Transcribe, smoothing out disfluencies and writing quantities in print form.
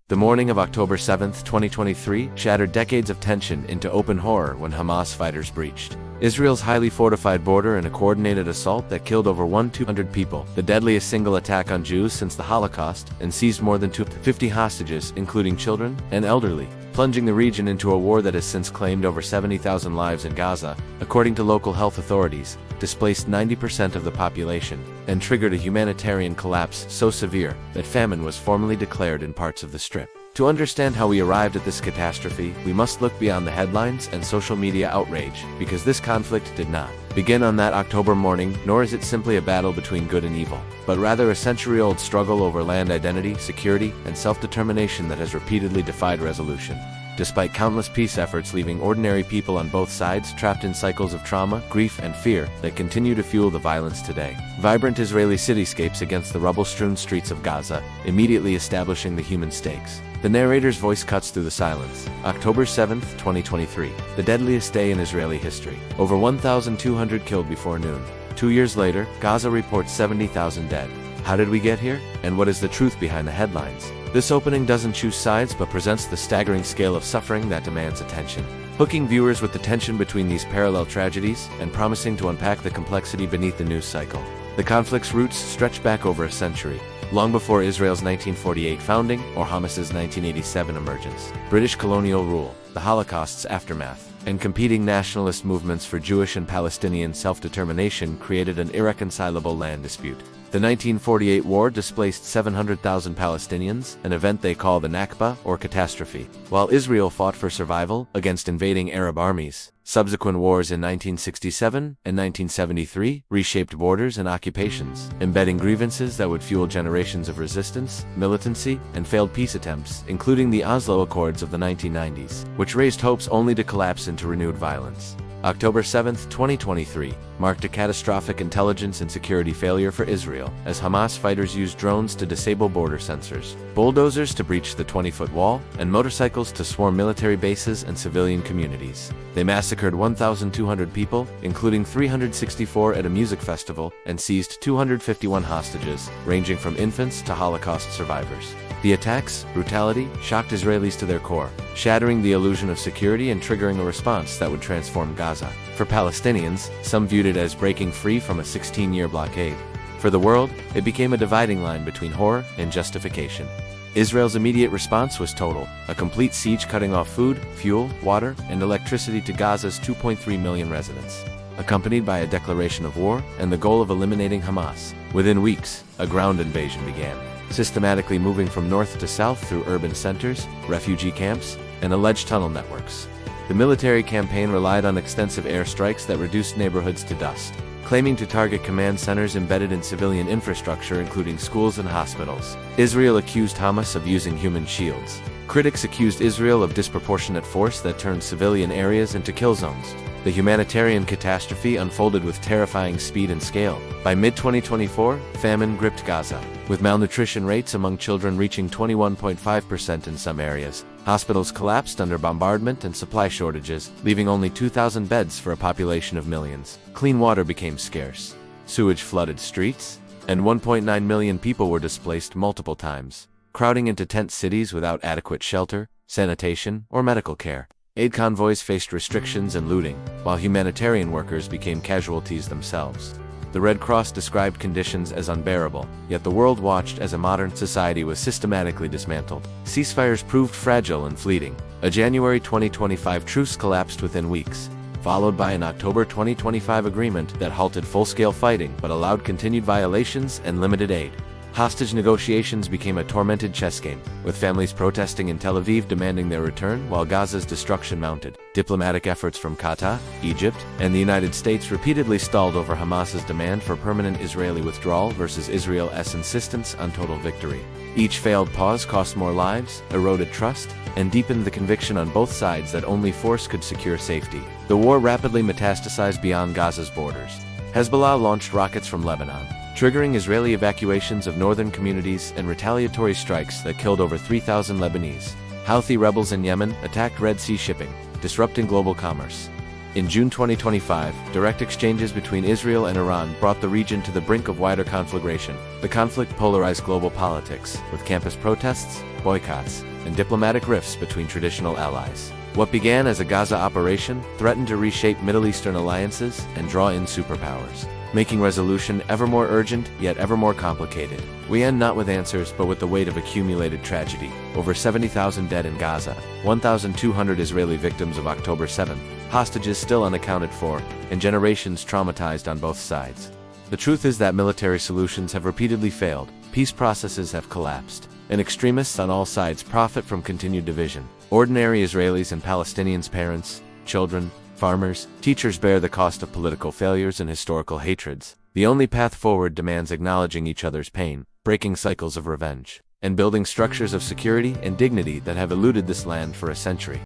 The morning of October 7, 2023, shattered decades of tension into open horror when Hamas fighters breached Israel's highly fortified border in a coordinated assault that killed over 200 people, the deadliest single attack on Jews since the Holocaust, and seized more than 250 hostages, including children and elderly, plunging the region into a war that has since claimed over 70,000 lives in Gaza, according to local health authorities, displaced 90% of the population, and triggered a humanitarian collapse so severe that famine was formally declared in parts of the Strip. To understand how we arrived at this catastrophe, we must look beyond the headlines and social media outrage, because this conflict did not begin on that October morning, nor is it simply a battle between good and evil, but rather a century-old struggle over land identity, security, and self-determination that has repeatedly defied resolution. Despite countless peace efforts leaving ordinary people on both sides trapped in cycles of trauma, grief, and fear that continue to fuel the violence today. Vibrant Israeli cityscapes against the rubble-strewn streets of Gaza, immediately establishing the human stakes. The narrator's voice cuts through the silence. October 7, 2023, the deadliest day in Israeli history. Over 1,200 killed before noon. 2 years later, Gaza reports 70,000 dead. How did we get here? And what is the truth behind the headlines? This opening doesn't choose sides but presents the staggering scale of suffering that demands attention, hooking viewers with the tension between these parallel tragedies and promising to unpack the complexity beneath the news cycle. The conflict's roots stretch back over a century, long before Israel's 1948 founding or Hamas's 1987 emergence. British colonial rule, the Holocaust's aftermath, and competing nationalist movements for Jewish and Palestinian self-determination created an irreconcilable land dispute. The 1948 war displaced 700,000 Palestinians, an event they call the Nakba, or catastrophe, while Israel fought for survival against invading Arab armies. Subsequent wars in 1967 and 1973 reshaped borders and occupations, embedding grievances that would fuel generations of resistance, militancy, and failed peace attempts, including the Oslo Accords of the 1990s, which raised hopes only to collapse into renewed violence. October 7, 2023, marked a catastrophic intelligence and security failure for Israel, as Hamas fighters used drones to disable border sensors, bulldozers to breach the 20-foot wall, and motorcycles to swarm military bases and civilian communities. They massacred 1,200 people, including 364 at a music festival, and seized 251 hostages, ranging from infants to Holocaust survivors. The attacks' brutality shocked Israelis to their core, shattering the illusion of security and triggering a response that would transform Gaza. For Palestinians, some viewed it as breaking free from a 16-year blockade. For the world, it became a dividing line between horror and justification. Israel's immediate response was total, a complete siege cutting off food, fuel, water, and electricity to Gaza's 2.3 million residents, accompanied by a declaration of war and the goal of eliminating Hamas. Within weeks, a ground invasion began, systematically moving from north to south through urban centers, refugee camps, and alleged tunnel networks. The military campaign relied on extensive airstrikes that reduced neighborhoods to dust, claiming to target command centers embedded in civilian infrastructure including schools and hospitals. Israel accused Hamas of using human shields. Critics accused Israel of disproportionate force that turned civilian areas into kill zones. The humanitarian catastrophe unfolded with terrifying speed and scale. By mid-2024, famine gripped Gaza, with malnutrition rates among children reaching 21.5% in some areas. Hospitals collapsed under bombardment and supply shortages, leaving only 2,000 beds for a population of millions. Clean water became scarce. Sewage flooded streets, and 1.9 million people were displaced multiple times, crowding into tent cities without adequate shelter, sanitation, or medical care. Aid convoys faced restrictions and looting, while humanitarian workers became casualties themselves. The Red Cross described conditions as unbearable, yet the world watched as a modern society was systematically dismantled. Ceasefires proved fragile and fleeting. A January 2025 truce collapsed within weeks, followed by an October 2025 agreement that halted full-scale fighting but allowed continued violations and limited aid. Hostage negotiations became a tormented chess game, with families protesting in Tel Aviv demanding their return while Gaza's destruction mounted. Diplomatic efforts from Qatar, Egypt, and the United States repeatedly stalled over Hamas's demand for permanent Israeli withdrawal versus Israel's insistence on total victory. Each failed pause cost more lives, eroded trust, and deepened the conviction on both sides that only force could secure safety. The war rapidly metastasized beyond Gaza's borders. Hezbollah launched rockets from Lebanon, triggering Israeli evacuations of northern communities and retaliatory strikes that killed over 3,000 Lebanese. Houthi rebels in Yemen attacked Red Sea shipping, disrupting global commerce. In June 2025, direct exchanges between Israel and Iran brought the region to the brink of wider conflagration. The conflict polarized global politics, with campus protests, boycotts, and diplomatic rifts between traditional allies. What began as a Gaza operation threatened to reshape Middle Eastern alliances and draw in superpowers, making resolution ever more urgent yet ever more complicated. We end not with answers but with the weight of accumulated tragedy. Over 70,000 dead in Gaza, 1,200 Israeli victims of October 7th, hostages still unaccounted for, and generations traumatized on both sides. The truth is that military solutions have repeatedly failed, peace processes have collapsed, and extremists on all sides profit from continued division. Ordinary Israelis and Palestinians, parents, children, farmers, teachers bear the cost of political failures and historical hatreds. The only path forward demands acknowledging each other's pain, breaking cycles of revenge, and building structures of security and dignity that have eluded this land for a century.